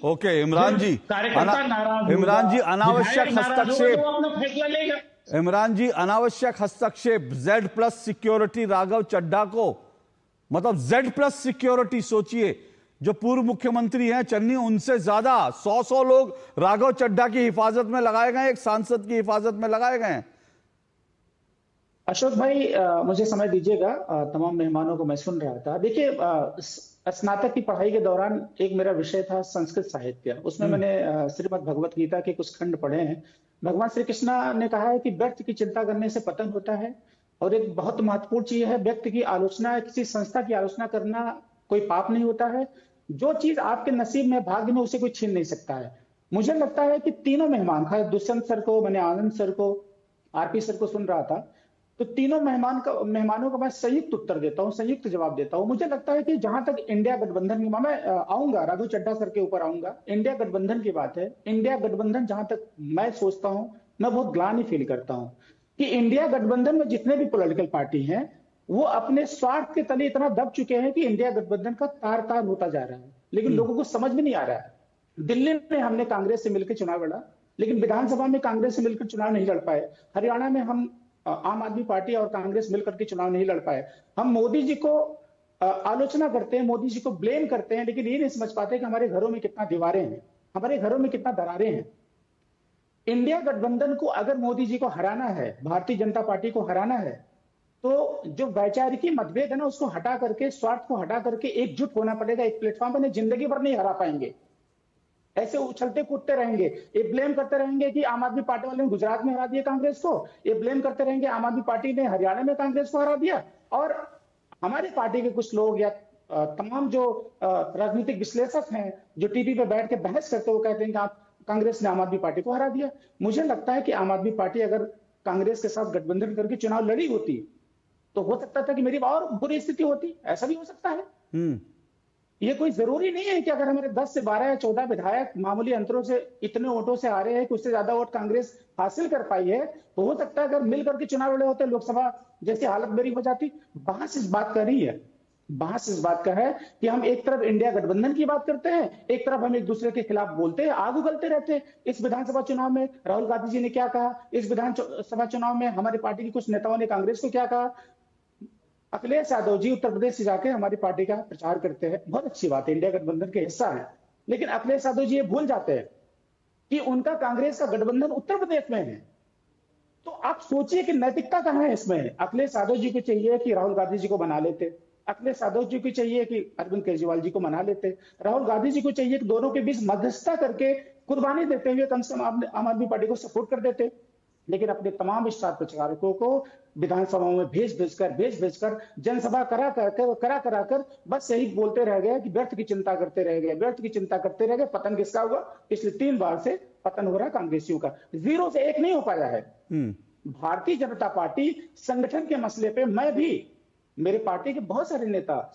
Okay Imran जी, कार्यकर्ता नाराज इमरान जी अनावश्यक हस्तक्षेप, तो अपना फैसला लेगा। इमरान जी अनावश्यक हस्तक्षेप, Z+ सिक्योरिटी राघव चड्ढा को, मतलब Z+ सिक्योरिटी, सोचिए जो पूर्व मुख्यमंत्री हैं चन्नी, उनसे ज्यादा 100 लोग राघव चड्ढा की हिफाजत में लगाए गए, एक सांसद की हिफाजत में लगाए गए हैं। अशोक भाई, मुझे समय दीजिएगा। तमाम मेहमानों को मैं सुन रहा था। देखिए, स्नातक की पढ़ाई के दौरान एक मेरा विषय था संस्कृत साहित्य। उसमें मैंने श्रीमद् भगवत गीता के कुछ खंड पढ़े हैं। भगवान श्री कृष्णा ने कहा है कि व्यक्ति की चिंता करने से पतन होता है, और एक बहुत महत्वपूर्ण चीज है, व्यक्ति की आलोचना, किसी संस्था की आलोचना करना कोई पाप नहीं होता है। जो चीज आपके नसीब में, भाग्य में, उसे कोई छीन नहीं सकता है। मुझे लगता है कि तीनों मेहमान, खास दुष्यंत सर को, मैंने आनंद सर को, आरपी सर को सुन रहा था, तो तीनों मेहमानों का मैं संयुक्त उत्तर देता हूं, संयुक्त जवाब देता हूं। मुझे लगता है कि जहां तक इंडिया गठबंधन की, मैं आऊंगा राघव चड्ढा सर के ऊपर आऊंगा, इंडिया गठबंधन की बात है। इंडिया गठबंधन, जहां तक मैं सोचता हूं, मैं बहुत ग्लानि फील करता हूं कि इंडिया गठबंधन में जितने भी पॉलिटिकल पार्टी हैं, वो अपने स्वार्थ के तले इतना दब चुके हैं कि इंडिया गठबंधन का तार तार होता जा रहा है। लेकिन लोगों को समझ में नहीं आ रहा है। दिल्ली में हमने कांग्रेस से मिलकर चुनाव लड़ा, लेकिन विधानसभा में कांग्रेस से मिलकर चुनाव नहीं लड़ पाए। हरियाणा में हम आम आदमी पार्टी और कांग्रेस मिलकर के चुनाव नहीं लड़ पाए। हम मोदी जी को आलोचना करते हैं, मोदी जी को ब्लेम करते हैं, लेकिन ये नहीं समझ पाते कि हमारे घरों में कितना दीवारें हैं, हमारे घरों में कितना दरारें हैं। इंडिया गठबंधन को अगर मोदी जी को हराना है, भारतीय जनता पार्टी को हराना है, तो जो वैचारिकी मतभेद है ना, उसको हटा करके, स्वार्थ को हटा करके एकजुट होना पड़ेगा। एक प्लेटफॉर्म पर जिंदगी भर नहीं हरा पाएंगे। ऐसे उछलते कूदते रहेंगे, ये ब्लेम करते रहेंगे कि आम आदमी पार्टी वाले ने गुजरात में हरा दिया कांग्रेस को, ये ब्लेम करते रहेंगे आम आदमी पार्टी ने हरियाणा में कांग्रेस को हरा दिया, और हमारे पार्टी के कुछ लोग या तमाम जो राजनीतिक विश्लेषक हैं, जो टीवी पे बैठ के बहस करते हुए कहते हैं कि आप कांग्रेस ने आम आदमी पार्टी को हरा दिया। मुझे लगता है कि आम आदमी पार्टी अगर कांग्रेस के साथ गठबंधन करके चुनाव लड़ी होती, तो हो सकता था कि मेरी और बुरी स्थिति होती। ऐसा भी हो सकता है। ये कोई जरूरी नहीं है कि अगर हमारे 10 से 12 या 14 विधायक मामूली अंतरों से इतने वोटों से आ रहे हैं कि उससे ज्यादा वोट कांग्रेस हासिल कर पाई है, तो हो सकता है अगर मिलकर के चुनाव लड़े होते, लोकसभा जैसी हालत मेरी हो जाती। बहस इस बात का नहीं है, बहस इस बात का है कि हम एक तरफ इंडिया गठबंधन की बात करते हैं, एक तरफ हम एक दूसरे के खिलाफ बोलते हैं, आग उगलते रहते हैं। इस विधानसभा चुनाव में राहुल गांधी जी ने क्या कहा, इस विधानसभा चुनाव में हमारी पार्टी के कुछ नेताओं ने कांग्रेस को क्या कहा। अखिलेश यादव जी उत्तर प्रदेश से जाके हमारी पार्टी का प्रचार करते हैं, बहुत अच्छी बात है, इंडिया गठबंधन के हिस्सा है। लेकिन अखिलेश यादव जी ये भूल जाते हैं कि उनका कांग्रेस का गठबंधन उत्तर प्रदेश में है। तो आप सोचिए कि नैतिकता कहां है इसमें। अखिलेश यादव जी को चाहिए कि राहुल गांधी जी को मना लेते, अखिलेश यादव जी को चाहिए कि अरविंद केजरीवाल जी को मना लेते, राहुल गांधी जी को चाहिए कि दोनों के बीच मध्यस्थता करके कुर्बानी देते हुए कम से कम आम आदमी पार्टी को सपोर्ट कर देते। लेकिन अपने तमाम स्टार प्रचारकों को विधानसभाओं में भेज भेजकर जनसभा करा कर बस यही बोलते रह गए कि व्यर्थ की चिंता करते रह गए, व्यर्थ की चिंता करते रह गए। पतन किसका हुआ? पिछले 3 बार से पतन हो रहा है कांग्रेसियों का। 0 से 1 नहीं हो पाया है। भारतीय जनता पार्टी संगठन के मसले पे मैं भी, मेरे पार्टी के बहुत सारे नेता